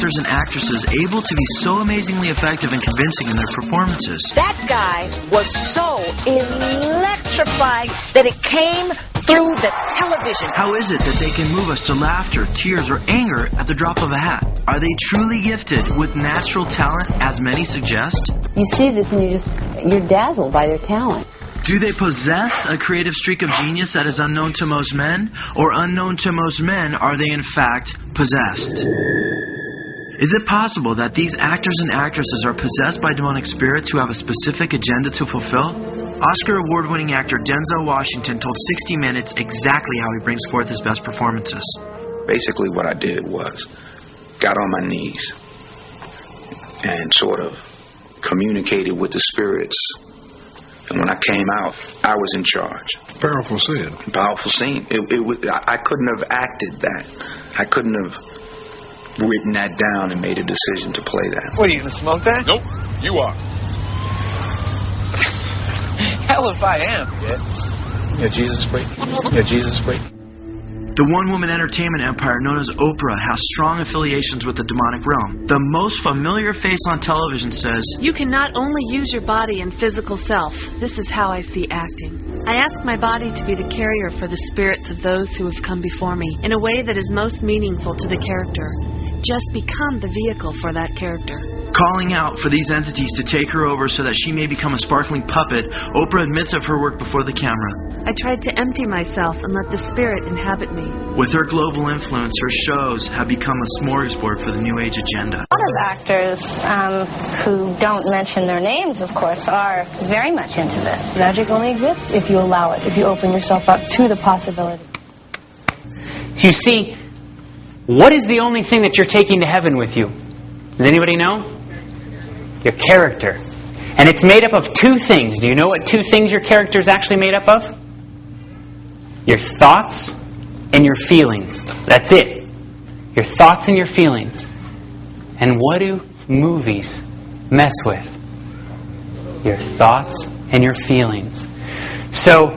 actors and actresses able to be so amazingly effective and convincing in their performances? That guy was so electrifying that it came through the television. How is it that they can move us to laughter, tears, or anger at the drop of a hat? Are they truly gifted with natural talent, as many suggest? You see this and you're dazzled by their talent. Do they possess a creative streak of genius that is unknown to most men? Or unknown to most men, are they in fact possessed? Is it possible that these actors and actresses are possessed by demonic spirits who have a specific agenda to fulfill? Oscar award-winning actor Denzel Washington told 60 Minutes exactly how he brings forth his best performances. Basically what I did was got on my knees and sort of communicated with the spirits. And when I came out, I was in charge. Powerful scene. Powerful scene. I couldn't have acted that. I couldn't have written that down and made a decision to play that. What, are you going to smoke that? Nope, you are. Hell if I am. Yeah, Jesus freak. Yeah, Jesus freak. The one-woman entertainment empire known as Oprah has strong affiliations with the demonic realm. The most familiar face on television says, "You can not only use your body and physical self. This is how I see acting. I ask my body to be the carrier for the spirits of those who have come before me in a way that is most meaningful to the character. Just become the vehicle for that character." Calling out for these entities to take her over so that she may become a sparkling puppet, Oprah admits of her work before the camera. I tried to empty myself and let the spirit inhabit me. With her global influence, her shows have become a smorgasbord for the New Age agenda. A lot of actors who don't mention their names, of course, are very much into this. Magic only exists if you allow it, if you open yourself up to the possibility. You see, what is the only thing that you're taking to heaven with you? Does anybody know? Your character. And it's made up of two things. Do you know what two things your character is actually made up of? Your thoughts and your feelings. That's it. Your thoughts and your feelings. And what do movies mess with? Your thoughts and your feelings. So,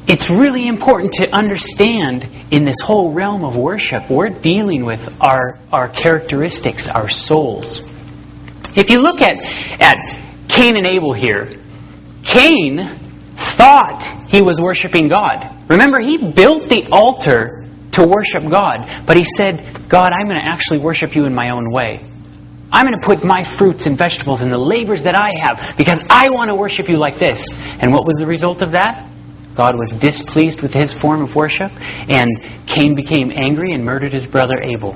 it's really important to understand in this whole realm of worship, we're dealing with our characteristics, our souls. If you look at Cain and Abel here, Cain thought he was worshiping God. Remember, he built the altar to worship God, but he said, "God, I'm going to actually worship you in my own way. I'm going to put my fruits and vegetables and the labors that I have because I want to worship you like this." And what was the result of that? God was displeased with his form of worship, and Cain became angry and murdered his brother Abel.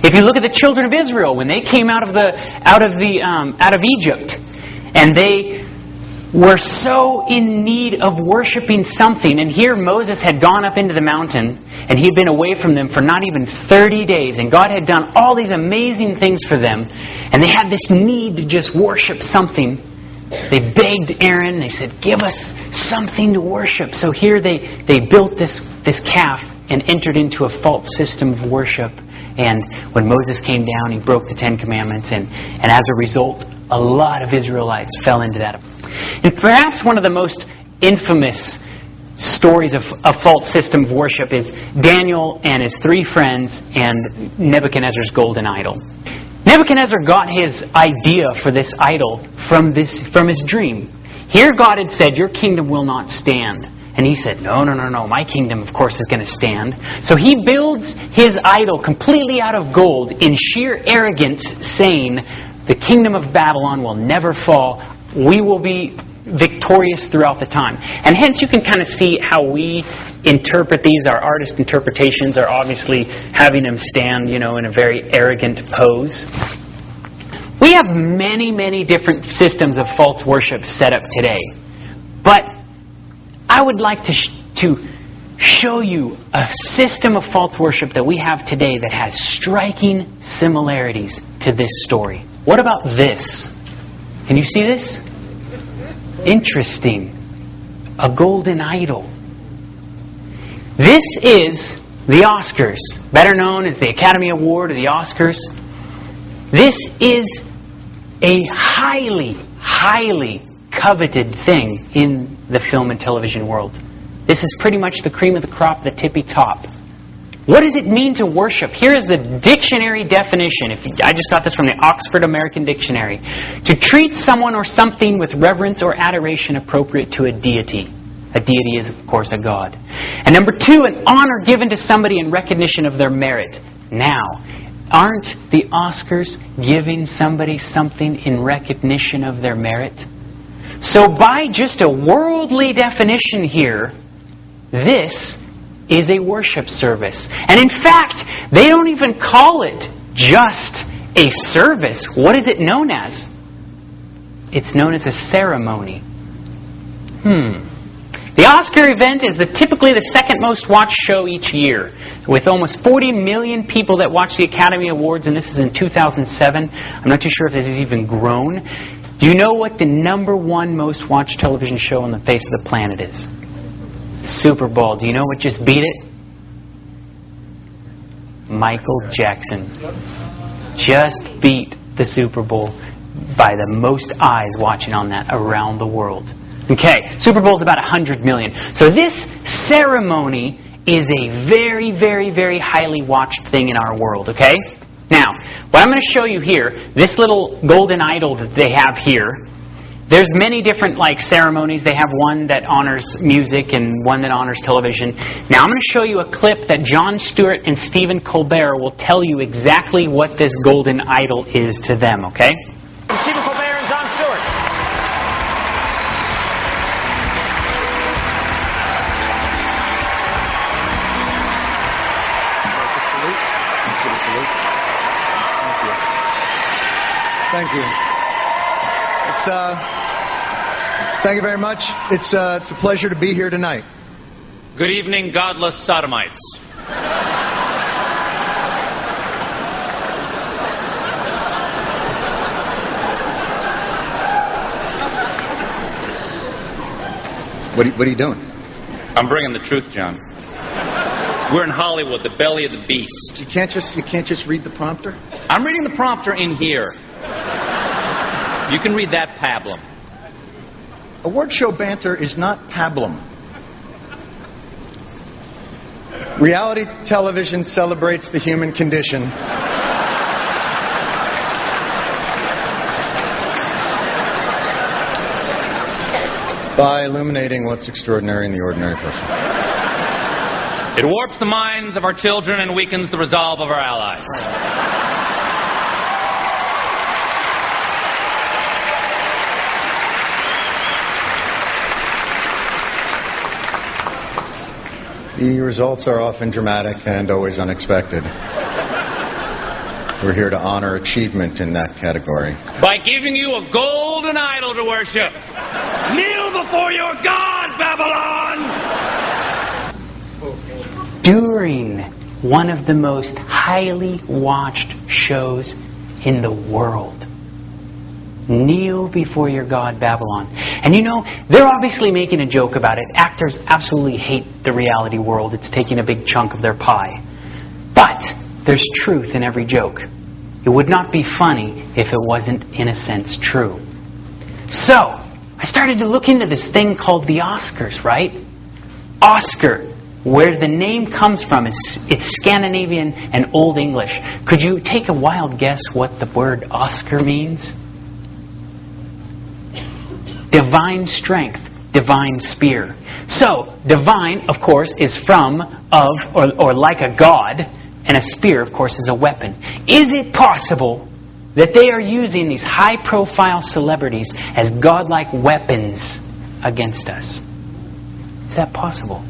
If you look at the children of Israel, when they came out of Egypt, and they were so in need of worshiping something, and here Moses had gone up into the mountain, and he had been away from them for not even 30 days, and God had done all these amazing things for them, and they had this need to just worship something. They begged Aaron, they said, "Give us something to worship." So here they built this calf and entered into a false system of worship. And when Moses came down, he broke the 10 Commandments, and as a result, a lot of Israelites fell into that. And perhaps one of the most infamous stories of a false system of worship is Daniel and his 3 friends and Nebuchadnezzar's golden idol. Nebuchadnezzar got his idea for this idol from his dream. Here God had said, "Your kingdom will not stand." And he said, no, my kingdom, of course, is going to stand. So he builds his idol completely out of gold in sheer arrogance, saying, "The kingdom of Babylon will never fall. We will be victorious throughout the time." And hence you can kind of see how we interpret these. Our artist interpretations are obviously having them stand, in a very arrogant pose. We have many, many different systems of false worship set up today. But I would like to show you a system of false worship that we have today that has striking similarities to this story. What about this? Can you see this? Interesting. A golden idol. This is the Oscars, better known as the Academy Award or the Oscars. This is a highly, highly coveted thing in the film and television world. This is pretty much the cream of the crop, the tippy top. What does it mean to worship? Here is the dictionary definition. I just got this from the Oxford American Dictionary. To treat someone or something with reverence or adoration appropriate to a deity. A deity is, of course, a god. And number 2, an honor given to somebody in recognition of their merit. Now, aren't the Oscars giving somebody something in recognition of their merit? So by just a worldly definition here, this is a worship service. And in fact, they don't even call it just a service. What is it known as? It's known as a ceremony. The Oscar event is typically the second most watched show each year, with almost 40 million people that watch the Academy Awards, and this is in 2007. I'm not too sure if this has even grown. Do you know what the number 1 most watched television show on the face of the planet is? Super Bowl. Do you know what just beat it? Michael Jackson. Just beat the Super Bowl by the most eyes watching on that around the world. Okay, Super Bowl is about 100 million. So this ceremony is a very, very, very highly watched thing in our world, okay? Now, what I'm going to show you here, this little golden idol that they have here, there's many different ceremonies. They have one that honors music and one that honors television. Now I'm going to show you a clip that Jon Stewart and Stephen Colbert will tell you exactly what this golden idol is to them, okay? Stephen Colbert and Jon Stewart. Thank you. Thank you very much. It's a pleasure to be here tonight. Good evening, godless sodomites. What are you doing? I'm bringing the truth, John. We're in Hollywood, the belly of the beast. You can't just read the prompter? I'm reading the prompter in here. You can read that pablum. Award show banter is not pablum. Reality television celebrates the human condition. By illuminating what's extraordinary in the ordinary person. It warps the minds of our children and weakens the resolve of our allies. The results are often dramatic and always unexpected. We're here to honor achievement in that category. By giving you a golden idol to worship. Kneel before your God, Babylon! During one of the most highly watched shows in the world. Kneel before your God, Babylon. And you know, they're obviously making a joke about it. Actors absolutely hate the reality world. It's taking a big chunk of their pie. But there's truth in every joke. It would not be funny if it wasn't, in a sense, true. So, I started to look into this thing called the Oscars, right? Oscar. Where the name comes from, it's Scandinavian and Old English. Could you take a wild guess what the word Oscar means? Divine strength, divine spear. So, divine, of course, is from, of, or like a god, and a spear, of course, is a weapon. Is it possible that they are using these high-profile celebrities as godlike weapons against us? Is that possible?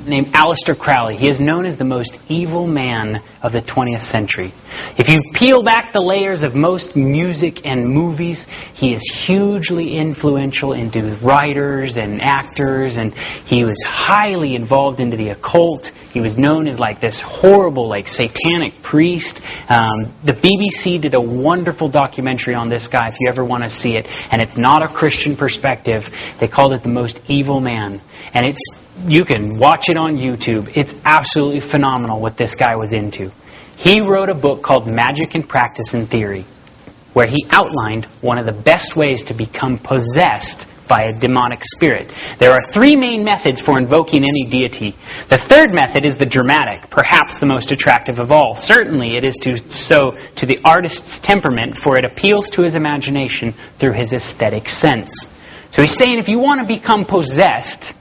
Named Aleister Crowley. He is known as the most evil man of the 20th century. If you peel back the layers of most music and movies, he is hugely influential into writers and actors, and he was highly involved into the occult. He was known as this horrible, satanic priest. The BBC did a wonderful documentary on this guy if you ever want to see it, and it's not a Christian perspective. They called it The Most Evil Man. And you can watch it on YouTube. It's absolutely phenomenal what this guy was into. He wrote a book called Magic in Practice and Theory, where he outlined one of the best ways to become possessed by a demonic spirit. There are three main methods for invoking any deity. The third method is the dramatic, perhaps the most attractive of all. Certainly it is to the artist's temperament, for it appeals to his imagination through his aesthetic sense. So he's saying if you want to become possessed,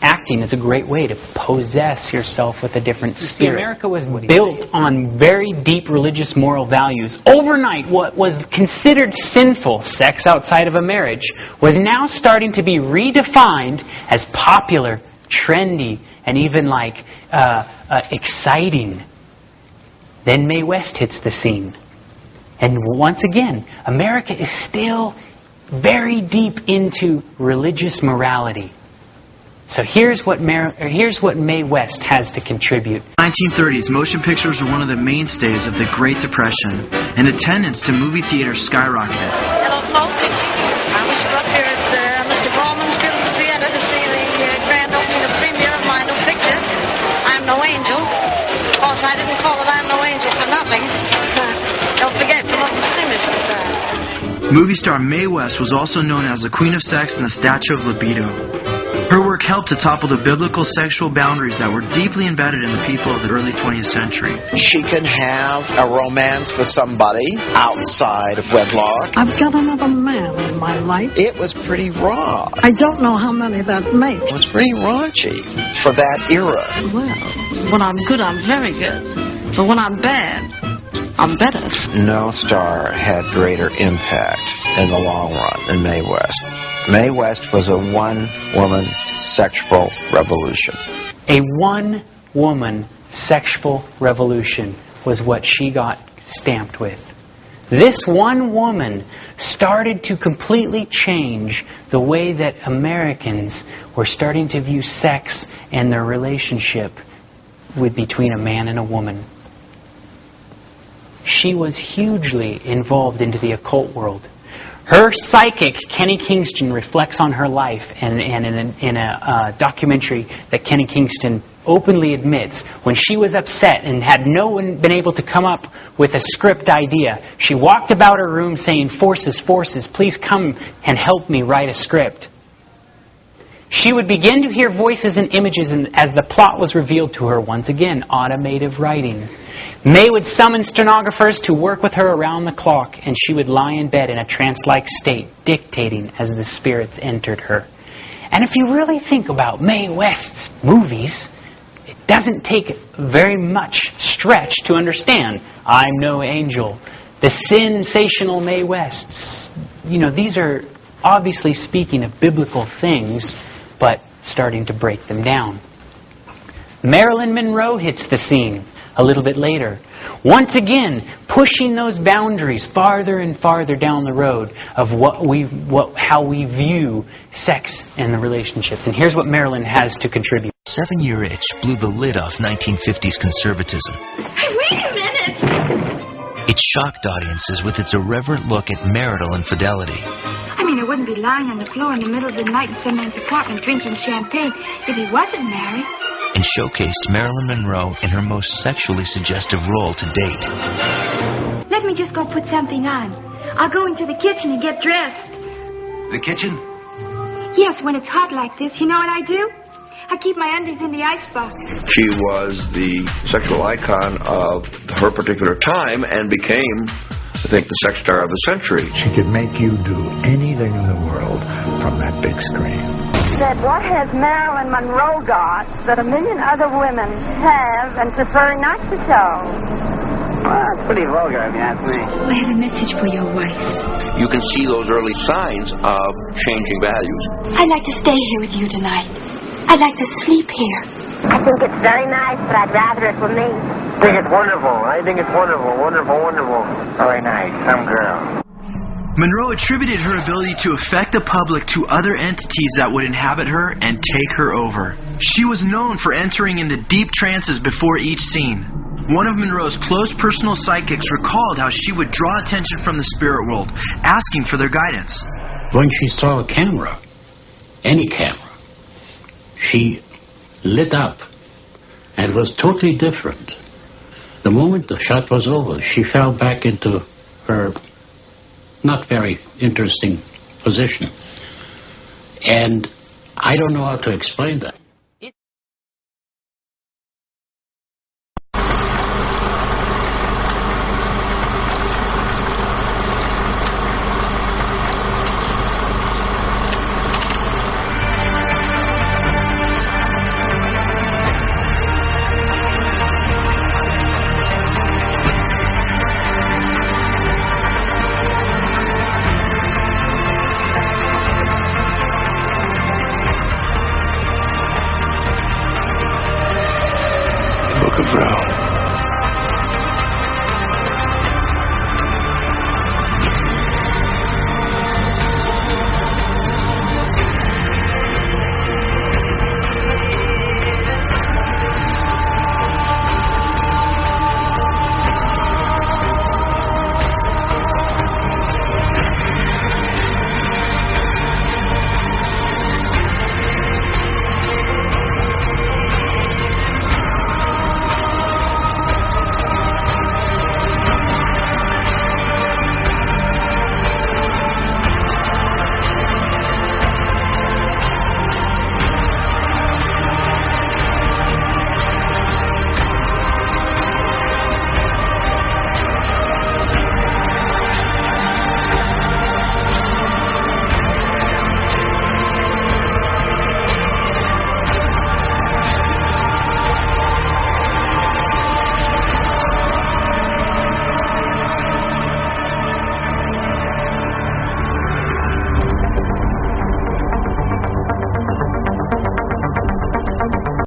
acting is a great way to possess yourself with a different spirit. America was built on very deep religious moral values. Overnight, what was considered sinful, sex outside of a marriage, was now starting to be redefined as popular, trendy, and even exciting. Then Mae West hits the scene. And once again, America is still very deep into religious morality. So here's what Mae West has to contribute. 1930s, motion pictures were one of the mainstays of the Great Depression, and attendance to movie theaters skyrocketed. Hello, folks. I was up here at Mr. Ballman's Beautiful Theater to see the grand opening of premiere of my new picture, I'm No Angel. Of course, I didn't call it I'm No Angel for nothing. Don't forget, come up and see me sometime. Movie star Mae West was also known as the Queen of Sex and the Statue of Libido. Her work helped to topple the biblical sexual boundaries that were deeply embedded in the people of the early 20th century. She can have a romance with somebody outside of wedlock. I've got another man in my life. It was pretty raw. I don't know how many that makes. It was pretty raunchy for that era. Well, when I'm good, I'm very good. But when I'm bad, I'm better. No star had greater impact in the long run than Mae West. Mae West was a one-woman sexual revolution. A one-woman sexual revolution was what she got stamped with. This one woman started to completely change the way that Americans were starting to view sex and their relationship between a man and a woman. She was hugely involved into the occult world. Her psychic, Kenny Kingston, reflects on her life, and in a documentary that Kenny Kingston openly admits, when she was upset and had no one been able to come up with a script idea, she walked about her room saying, "Forces, forces, please come and help me write a script." She would begin to hear voices and images as the plot was revealed to her. Once again, automated writing. Mae would summon stenographers to work with her around the clock, and she would lie in bed in a trance-like state, dictating as the spirits entered her. And if you really think about Mae West's movies, it doesn't take very much stretch to understand I'm No Angel, the sensational Mae Wests. These are obviously speaking of biblical things, but starting to break them down. Marilyn Monroe hits the scene a little bit later. Once again, pushing those boundaries farther and farther down the road of how we view sex and the relationships. And here's what Marilyn has to contribute. 7-year itch blew the lid off 1950s conservatism. Hey, wait a minute! It shocked audiences with its irreverent look at marital infidelity. I mean, I wouldn't be lying on the floor in the middle of the night in some man's apartment drinking champagne if he wasn't married. And showcased Marilyn Monroe in her most sexually suggestive role to date. Let me just go put something on. I'll go into the kitchen and get dressed. The kitchen? Yes, when it's hot like this, you know what I do? I keep my undies in the icebox. She was the sexual icon of her particular time and became, I think, the sex star of the century. She could make you do anything in the world from that big screen. Said, what has Marilyn Monroe got that a million other women have and prefer not to show? Well, it's pretty vulgar, if you ask me. I have a message for your wife. You can see those early signs of changing values. I'd like to stay here with you tonight. I'd like to sleep here. I think it's very nice, but I'd rather it were me. I think it's wonderful. I think it's wonderful, wonderful, wonderful. Very nice. Some girl. Monroe attributed her ability to affect the public to other entities that would inhabit her and take her over. She was known for entering into deep trances before each scene. One of Monroe's close personal psychics recalled how she would draw attention from the spirit world, asking for their guidance. When she saw a camera, any camera, she lit up and was totally different. The moment the shot was over, she fell back into her not very interesting position. And I don't know how to explain that.